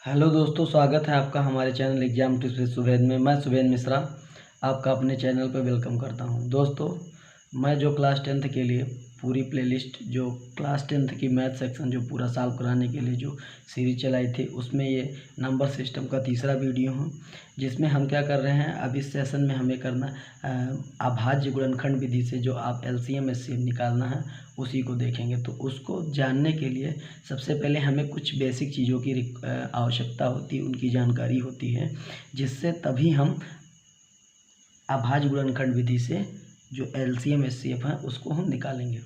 Hello दोस्तों, स्वागत है आपका हमारे चैनल एग्जाम टिप्स विद सुभेद में। मैं सुभेद मिश्रा आपका अपने चैनल पर वेलकम करता हूं। दोस्तों, मैं जो क्लास 10th के लिए पूरी प्लेलिस्ट, जो क्लास 10th की मैथ सेक्शन जो पूरा सॉल्व कराने के लिए जो सीरीज चलाई थी, उसमें ये नंबर सिस्टम का तीसरा वीडियो हूं, जिसमें हम क्या कर रहे हैं। अब इस सेशन में हमें करना अभाज्य गुणनखंड विधि से जो आप LCM SCM निकालना है उसी को देखेंगे। तो उसको जानने के लिए सबसे पहले हमें कुछ बेसिक चीज़ों की आवश्यकता होती है, उनकी जानकारी होती है, जिससे तभी हम अभाज्य गुणनखंड विधि से जो LCM SCF है उसको हम निकालेंगे।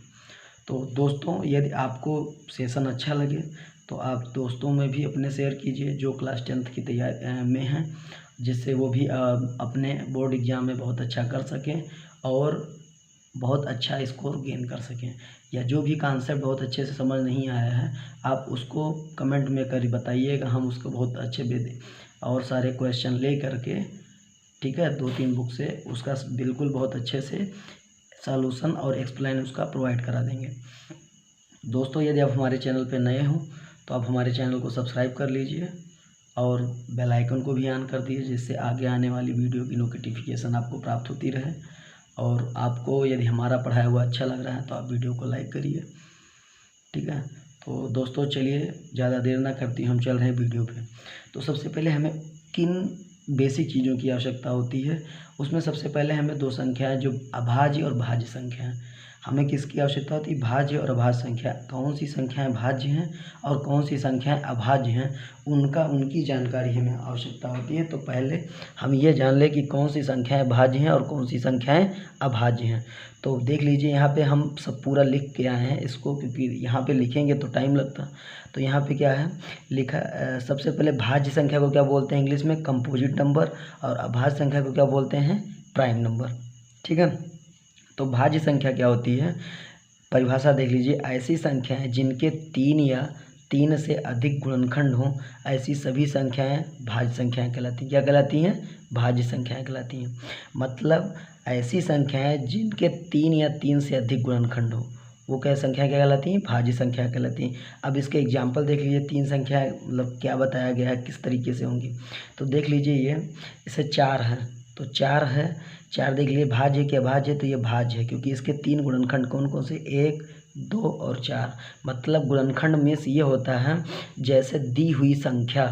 तो दोस्तों, यदि आपको सेशन अच्छा लगे तो आप दोस्तों में भी अपने शेयर कीजिए जो क्लास 10th की तैयारी में हैं, जिससे वो भी अपने बोर्ड एग्ज़ाम में बहुत अच्छा कर सकें और बहुत अच्छा स्कोर गेन कर सकें। या जो भी कॉन्सेप्ट बहुत अच्छे से समझ नहीं आया है, आप उसको कमेंट में कर बताइएगा, हम उसको बहुत अच्छे और सारे क्वेश्चन ले करके, ठीक है, 2-3 बुक से उसका बिल्कुल बहुत अच्छे से सॉल्यूशन और एक्सप्लेन उसका प्रोवाइड करा देंगे। दोस्तों, यदि आप हमारे चैनल पर नए हों तो आप हमारे चैनल को सब्सक्राइब कर लीजिए और बेल आइकन को भी ऑन कर दीजिए, जिससे आगे आने वाली वीडियो की नोटिफिकेशन आपको प्राप्त होती रहे। और आपको यदि हमारा पढ़ाया हुआ अच्छा लग रहा है तो आप वीडियो को लाइक करिए, ठीक है। तो दोस्तों, चलिए ज़्यादा देर ना करती हम चल रहे हैं वीडियो पे। तो सबसे पहले हमें किन बेसिक चीज़ों की आवश्यकता होती है, उसमें सबसे पहले हमें दो संख्याएं जो अभाज्य और भाज्य संख्या हैं, हमें किसकी आवश्यकता होती है? भाज्य और अभाज्य संख्या। कौन सी संख्याएं भाज्य हैं और कौन सी संख्याएं अभाज्य हैं, उनकी जानकारी हमें आवश्यकता होती है। तो पहले हम ये जान लें कि कौन सी संख्याएं भाज्य हैं और कौन सी संख्याएं अभाज्य हैं। तो देख लीजिए, यहाँ पे हम सब पूरा लिख के आए हैं इसको, क्योंकि यहाँ पे लिखेंगे तो टाइम लगता। तो यहाँ पे क्या है लिखा, सबसे पहले भाज्य संख्या को क्या बोलते हैं इंग्लिश में? Composite number. और अभाज्य संख्या को क्या बोलते हैं? प्राइम नंबर, ठीक है। तो भाज्य संख्या क्या होती है? परिभाषा देख लीजिए, ऐसी संख्याएं जिनके 3 या 3 से अधिक गुणनखंड हों, ऐसी सभी संख्याएं भाज्य संख्याएं कहलाती हैं। क्या कहलाती हैं? भाज्य संख्याएं कहलाती हैं। मतलब ऐसी संख्याएं जिनके 3 या 3 से अधिक गुणनखंड हो, वो क्या संख्या क्या कहलाती हैं? भाज्य संख्या कहलाती हैं। अब इसके एग्जाम्पल देख लीजिए, 3 संख्याएं मतलब क्या बताया गया है, किस तरीके से होंगी। तो देख लीजिए, ये इसे 4 है तो 4 है, 4 देख लीजिए भाज्य के अभाज्य है, तो ये भाज्य है क्योंकि इसके 3 गुणनखंड कौन कौन से? 1, 2 और 4। मतलब गुणनखंड में से ये होता है, जैसे दी हुई संख्या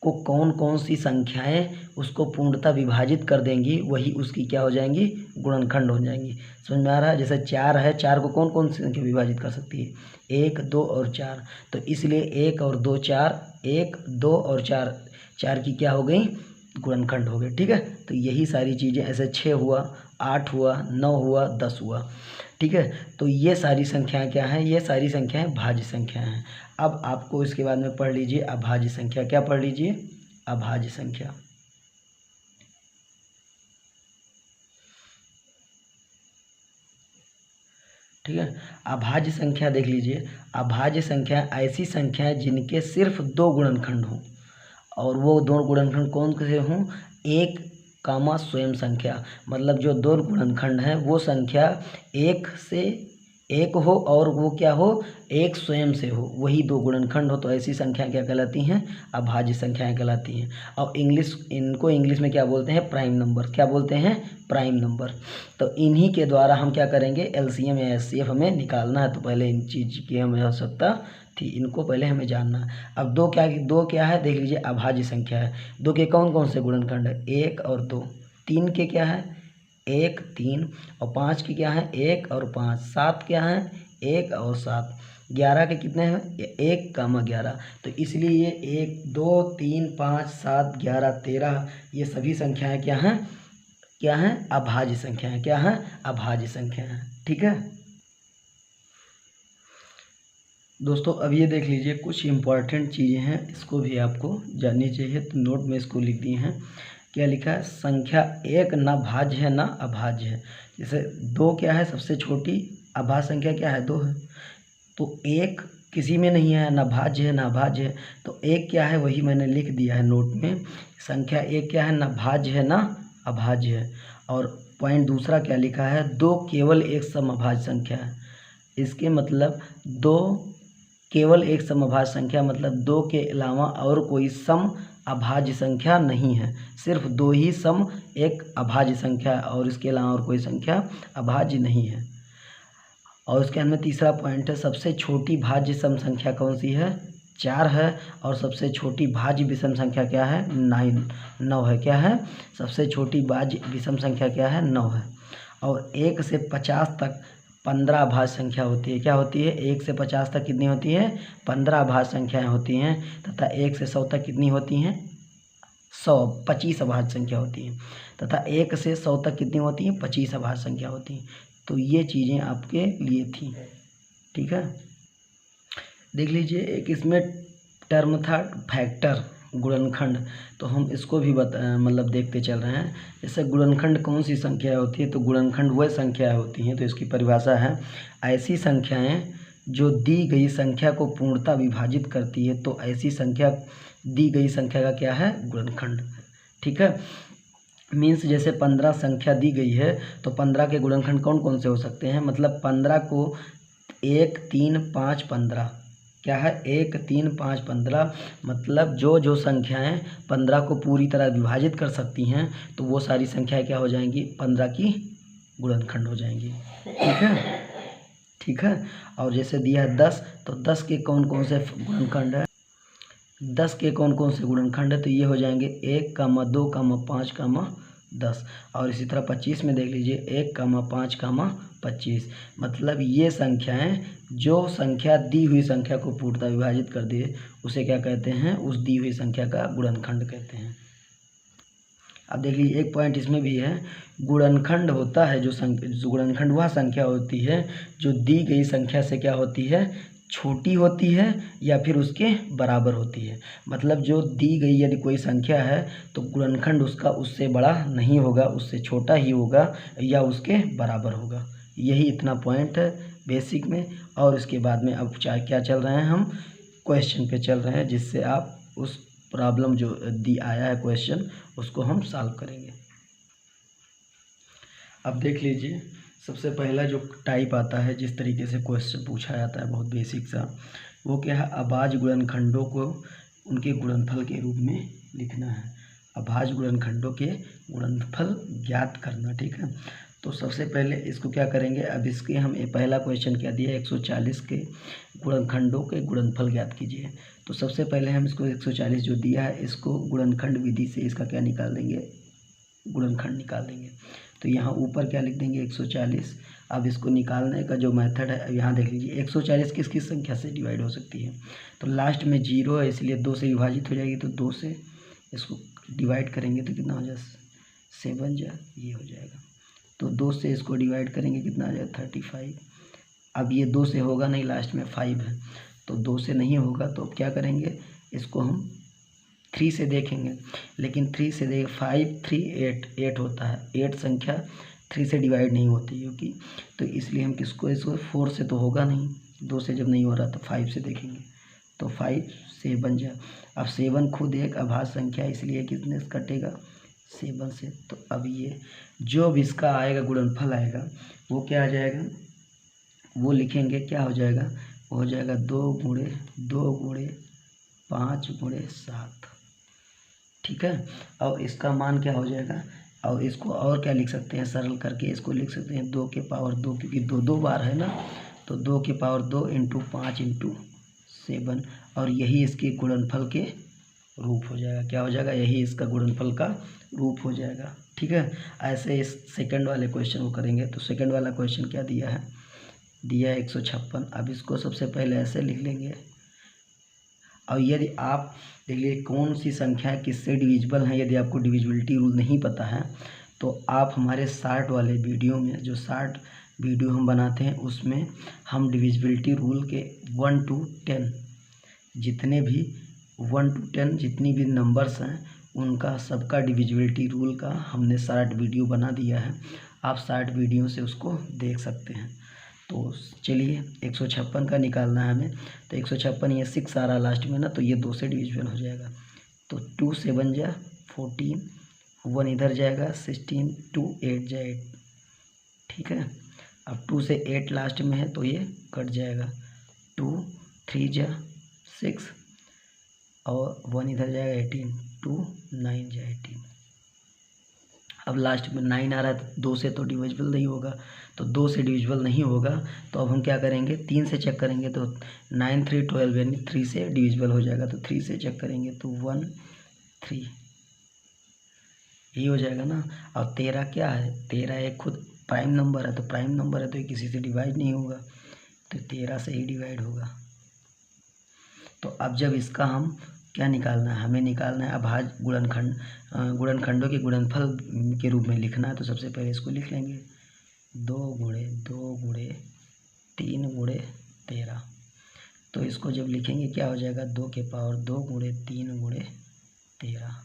को कौन कौन सी संख्याएं उसको पूर्णतः विभाजित कर देंगी, वही उसकी क्या हो जाएंगी? गुणनखंड हो जाएंगी। समझ में आ रहा है? जैसे 4 है, 4 को कौन कौन सी संख्या विभाजित कर सकती है? 1, 2 और 4। तो इसलिए 1 और 2 4, 1, 2 और 4, 4 की क्या हो गई? गुणनखंड हो गए, ठीक है। तो यही सारी चीज़ें, ऐसे 6 हुआ, 8 हुआ, 9 हुआ, 10 हुआ, ठीक है। तो ये सारी संख्याएं क्या हैं? ये सारी संख्याएं भाज्य संख्याएं हैं। अब आपको इसके बाद में पढ़ लीजिए अभाज्य संख्या। क्या पढ़ लीजिए? अभाज्य संख्या। ठीक है। अभाज्य संख्या देख लीजिए, अभाज्य संख्या ऐसी संख्याएं जिनके सिर्फ 2 गुणनखंड हों, और वो 2 गुणनखंड कौन से हों? 1 कामा स्वयं संख्या। मतलब जो 2 गुणनखंड हैं वो संख्या 1 से 1 हो और वो क्या हो? 1 स्वयं से हो, वही 2 गुणनखंड हो। तो ऐसी संख्याएं क्या कहलाती हैं? अभाज्य संख्याएं कहलाती हैं। और इनको इंग्लिश में क्या बोलते हैं? Prime number. क्या बोलते हैं? Prime number. तो इन्हीं के द्वारा हम क्या करेंगे? LCM या SCF हमें निकालना है। तो पहले इन चीज़ की हमें आवश्यकता थी, इनको पहले हमें जानना है। अब दो क्या है? देख लीजिए, अभाज्य संख्या है। 2 के कौन कौन से गुणनखंड है? 1 और 2। 3 के क्या है? 1, 3। और 5 की क्या है? 1 और 5। 7 क्या है? 1 और 7। 11 के कितने हैं? 1 कामा 11। तो इसलिए ये 1, 2, 3, 5, 7, 11, 13 ये सभी संख्याएं क्या हैं? क्या हैं? अभाज्य संख्याएं। क्या हैं? अभाज्य संख्याएं, ठीक है। दोस्तों, अब ये देख लीजिए, कुछ इम्पॉर्टेंट चीज़ें हैं, इसको भी आपको जाननी चाहिए। तो नोट में इसको लिख दिए हैं। क्या लिखा है? संख्या 1 ना भाज्य है ना अभाज्य है। जैसे 2 क्या है? सबसे छोटी अभाज्य संख्या क्या है? 2 है। तो 1 किसी में नहीं है, ना भाज्य है ना अभाज्य है। तो 1 क्या है? वही मैंने लिख दिया है नोट में। संख्या 1 क्या है? ना भाज्य है ना अभाज्य है। और पॉइंट दूसरा क्या लिखा है? 2 केवल एक समअभाज्य संख्या है। इसके मतलब 2 केवल एक समअभाज्य संख्या मतलब 2 के अलावा और कोई सम अभाज्य संख्या नहीं है। सिर्फ 2 ही सम एक अभाज्य संख्या है और इसके अलावा और कोई संख्या अभाज्य नहीं है। और उसके अंदर तीसरा पॉइंट है, सबसे छोटी भाज्य सम संख्या कौन सी है? 4 है। और सबसे छोटी भाज्य विषम संख्या क्या है? 9 है। क्या है? सबसे छोटी भाज्य विषम संख्या क्या है? 9 है। और 1 से 50 तक 15 अभाज्य संख्या होती है। क्या होती है? 1 से 50 तक कितनी होती है? 15 अभाज्य संख्याएं होती हैं। तथा 1 से 100 तक कितनी होती हैं? 25 अभाज्य संख्या होती हैं। तथा 1 से 100 तक कितनी होती हैं? 25 अभाज्य संख्या होती हैं। तो ये चीज़ें आपके लिए थी। ठीक है, देख लीजिए। एक इसमें टर्म था फैक्टर, गुणनखंड। तो हम इसको भी मतलब देखते चल रहे हैं। जैसे गुणनखंड कौन सी संख्या होती है? तो गुणनखंड वह संख्या होती हैं, तो इसकी परिभाषा है, ऐसी संख्याएं जो दी गई संख्या को पूर्णतः विभाजित करती है। तो ऐसी संख्या, दी गई संख्या का क्या है? गुणनखंड। ठीक है, मीन्स जैसे 15 संख्या दी गई है तो 15 के गुणनखंड कौन कौन से हो सकते हैं? मतलब 15 को 1, 3, 5, 15 क्या है? 1, 3, 5, 15 मतलब जो संख्याएं 15 को पूरी तरह विभाजित कर सकती हैं तो वो सारी संख्याएं क्या हो जाएंगी? 15 की गुणनखंड हो जाएंगी। ठीक है, ठीक है। और जैसे दिया है 10, तो 10 के कौन कौन से गुणनखंड है? 10 के कौन कौन से गुणनखंड है? तो ये हो जाएंगे 1, 2, 5, 10। और इसी तरह 25 में देख लीजिए 1, 5, 25। मतलब ये संख्याएं, जो संख्या दी हुई संख्या को पूर्णतः विभाजित कर दिए उसे क्या कहते हैं? उस दी हुई संख्या का गुणनखंड कहते हैं। अब देख लीजिए एक पॉइंट इसमें भी है, गुणनखंड होता है जो गुणनखंड वह संख्या होती है जो दी गई संख्या से क्या होती है? छोटी होती है या फिर उसके बराबर होती है। मतलब जो दी गई यदि कोई संख्या है तो गुणनखंड उसका उससे बड़ा नहीं होगा, उससे छोटा ही होगा या उसके बराबर होगा। यही इतना पॉइंट है बेसिक में। और इसके बाद में अब क्या चल रहे हैं? हम क्वेश्चन पे चल रहे हैं, जिससे आप उस प्रॉब्लम जो आया है क्वेश्चन उसको हम सॉल्व करेंगे। अब देख लीजिए, सबसे पहला जो टाइप आता है, जिस तरीके से क्वेश्चन पूछा जाता है बहुत बेसिक सा, वो क्या है? अभाज्य गुणनखंडों को उनके गुणनफल के रूप में लिखना है। अभाज्य गुणनखंडों के गुणनफल ज्ञात करना। ठीक है, तो सबसे पहले इसको क्या करेंगे? अब इसके हम पहला क्वेश्चन क्या दिया? 140 के गुणनखंडों के गुणनफल ज्ञात कीजिए। तो सबसे पहले हम इसको 140 जो दिया है इसको गुणनखंड विधि से इसका क्या निकाल देंगे? गुणनखंड निकाल देंगे। तो यहाँ ऊपर क्या लिख देंगे? 140। अब इसको निकालने का जो मेथड है यहाँ देख लीजिए, 140 किस किस संख्या से डिवाइड हो सकती है? तो लास्ट में 0 है इसलिए 2 से विभाजित हो जाएगी, तो 2 से इसको डिवाइड करेंगे तो कितना हो जाए? 7 जा ये हो जाएगा। तो 2 से इसको डिवाइड करेंगे कितना आ जाएगा? 35। अब ये 2 से होगा नहीं, लास्ट में 5 है तो 2 से नहीं होगा। तो अब क्या करेंगे? इसको हम 3 से देखेंगे, लेकिन 3 से 5, 3, 8 होता है। 8 संख्या 3 से डिवाइड नहीं होती क्योंकि, तो इसलिए हम इसको 4 से तो होगा नहीं, 2 से जब नहीं हो रहा तो 5 से देखेंगे। तो 5 7 जा। अब 7 खुद एक अभाज्य संख्या है इसलिए कितने से कटेगा? 7 से। तो अब ये जो भी इसका आएगा गुणनफल आएगा वो क्या आ जाएगा? वो लिखेंगे, क्या हो जाएगा? वो हो जाएगा 2 × 2 × 5 × 7। ठीक है, और इसका मान क्या हो जाएगा? और इसको और क्या लिख सकते हैं? सरल करके इसको लिख सकते हैं 2 के पावर 2, क्योंकि 2 बार है ना, तो 2 के पावर 2 × 5 × 7। और यही इसके गुणनफल के रूप हो जाएगा। क्या हो जाएगा? यही इसका गुणनफल का रूप हो जाएगा। ठीक है, ऐसे इस सेकंड वाले क्वेश्चन को करेंगे। तो सेकंड वाला क्वेश्चन क्या दिया है? दिया है 156। अब इसको सबसे पहले ऐसे लिख लेंगे। और यदि आप देख लीजिए कौन सी संख्या किससे डिविजिबल है, यदि आपको डिविजिबिलिटी रूल नहीं पता है तो आप हमारे शार्ट वाले वीडियो में, जो शार्ट वीडियो हम बनाते हैं उसमें हम डिविजिबिलिटी रूल के 1 to 10 जितने भी 1 to 10 जितनी भी नंबर्स हैं उनका सबका डिविजिबिलिटी रूल का हमने शार्ट वीडियो बना दिया है। आप शार्ट वीडियो से उसको देख सकते हैं। तो चलिए 156 का निकालना है हमें। तो 156 ये 6 आ रहा लास्ट में ना, तो ये 2 से डिविजिबल हो जाएगा। तो 2 7 जा 14, 1 इधर जाएगा 16, 2 8 जा 8। ठीक है, अब 2 से 8 लास्ट में है तो ये कट जाएगा। 2 3 जा 6 और 1 इधर जाएगा 18, 2 9 जा 18। अब लास्ट में 9 आ रहा है तो 2 से तो डिविजिबल नहीं होगा, तो 2 से डिविजिबल नहीं होगा तो अब हम क्या करेंगे, 3 से चेक करेंगे तो 9 3 12 यानी 3 से डिविजिबल हो जाएगा, तो 3 से चेक करेंगे तो 1 3 यही हो जाएगा ना। और 13 क्या है, 13 एक खुद प्राइम नंबर है, तो प्राइम नंबर है तो ये किसी से डिवाइड नहीं होगा, तो 13 से ही डिवाइड होगा। तो अब जब इसका हम क्या निकालना है, हमें निकालना है अभाज्य गुणनखंड, गुणनखंडों के गुणनफल के रूप में लिखना है। तो सबसे पहले इसको लिख लेंगे 2 गुणे 2 गुणे 3 गुणे 13। तो इसको जब लिखेंगे क्या हो जाएगा, 2 के पावर 2 गुणे 3 गुणे 13।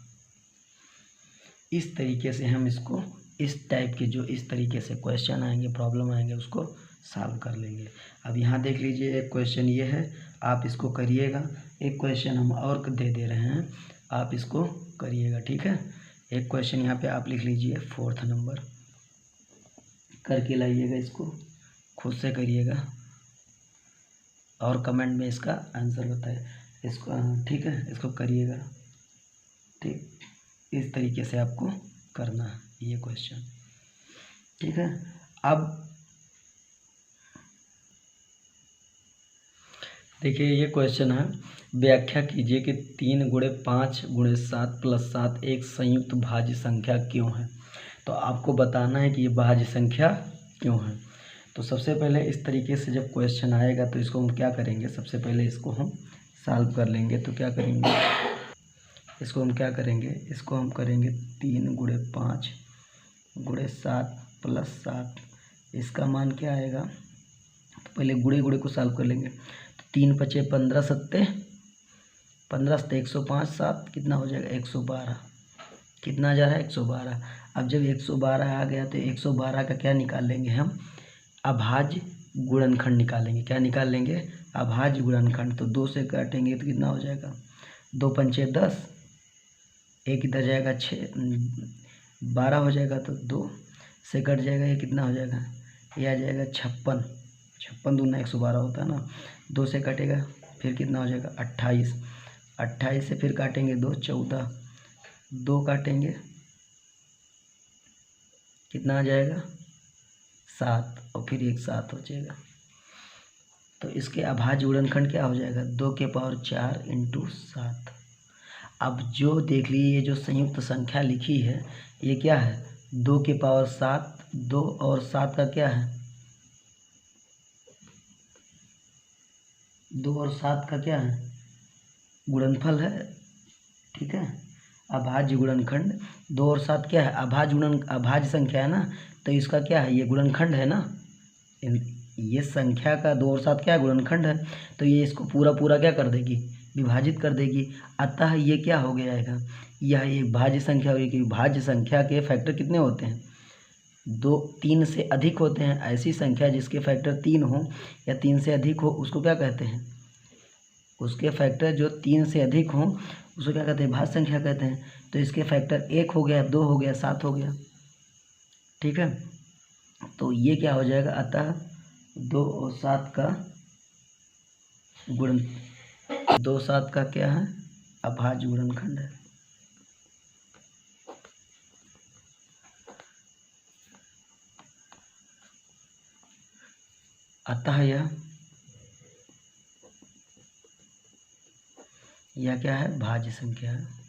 इस तरीके से हम इसको इस टाइप के जो इस तरीके से क्वेश्चन आएंगे, प्रॉब्लम आएंगे, उसको सॉल्व कर लेंगे। अब यहाँ देख लीजिए एक क्वेश्चन ये है, आप इसको करिएगा। एक क्वेश्चन हम और दे रहे हैं, आप इसको करिएगा, ठीक है। एक क्वेश्चन यहाँ पे आप लिख लीजिए 4th नंबर, करके लाइएगा, इसको खुद से करिएगा और कमेंट में इसका आंसर बताए इसको, ठीक है। इसको करिएगा, ठीक। इस तरीके से आपको करना है ये क्वेश्चन, ठीक है। अब देखिए ये क्वेश्चन है, व्याख्या कीजिए कि 3 गुणे 5 गुणे 7 प्लस 7 एक संयुक्त भाज्य संख्या क्यों है। तो आपको बताना है कि ये भाज्य संख्या क्यों है। तो सबसे पहले इस तरीके से जब क्वेश्चन आएगा तो इसको हम क्या करेंगे, सबसे पहले इसको हम सॉल्व कर लेंगे। तो क्या करेंगे, इसको हम क्या करेंगे, इसको हम करेंगे 3 गुणे 5 गुणे 7 प्लस 7, इसका मान क्या आएगा। तो पहले गुणे गुणे को सॉल्व कर लेंगे। तो 3 पचे 15 सत्ते 15 सत्ते 105, 7 कितना हो जाएगा 112, कितना आ जा रहा है 112। अब जब 112 आ गया तो 112 का क्या निकाल लेंगे हम, अभाज्य गुणनखंड निकालेंगे। क्या निकाल लेंगे, अभाज्य गुणनखंड। तो 2 से काटेंगे तो कितना हो जाएगा, 2 पंचे 10, एक इधर जाएगा 6 12 हो जाएगा, तो 2 से कट जाएगा, ये कितना हो जाएगा, ये आ जाएगा 56, 56 दूना 112 होता है ना। 2 से कटेगा फिर कितना हो जाएगा 28, 28 से फिर काटेंगे 2 14, 2 काटेंगे कितना आ जाएगा 7, और फिर एक 7 हो जाएगा। तो इसके अभाज्य गुणनखंड क्या हो जाएगा, 2 के पावर 4 इंटू 7। अब जो देख लीजिए ये जो संयुक्त संख्या लिखी है ये क्या है, 2 के पावर 7, 2 और 7 का क्या है, 2 और 7 का क्या है, गुणनफल है, ठीक है। अभाज्य गुणनखंड 2 और 7 क्या है, अभाज्य संख्या है ना, तो इसका क्या है, ये गुणनखंड है ना। ये संख्या का 2 और 7 क्या है, गुणनखंड है। तो ये इसको पूरा पूरा क्या कर देगी, विभाजित कर देगी। अतः ये क्या हो गया, यह एक भाज्य संख्या होगी, कि भाज्य संख्या के फैक्टर कितने होते हैं, 2 3 से अधिक होते हैं। ऐसी संख्या जिसके फैक्टर 3 हो या 3 से अधिक हो उसको क्या कहते हैं, उसके फैक्टर जो 3 से अधिक हो उसको क्या कहते हैं, भाज्य संख्या कहते हैं। तो इसके फैक्टर 1 हो गया, 2 हो गया, 7 हो गया, ठीक है। तो ये क्या हो जाएगा, अतः 2 और 7 का गुण 2 7 का क्या है, अभाज्य गुणनखंड है। अतः यह क्या है, भाज्य संख्या है।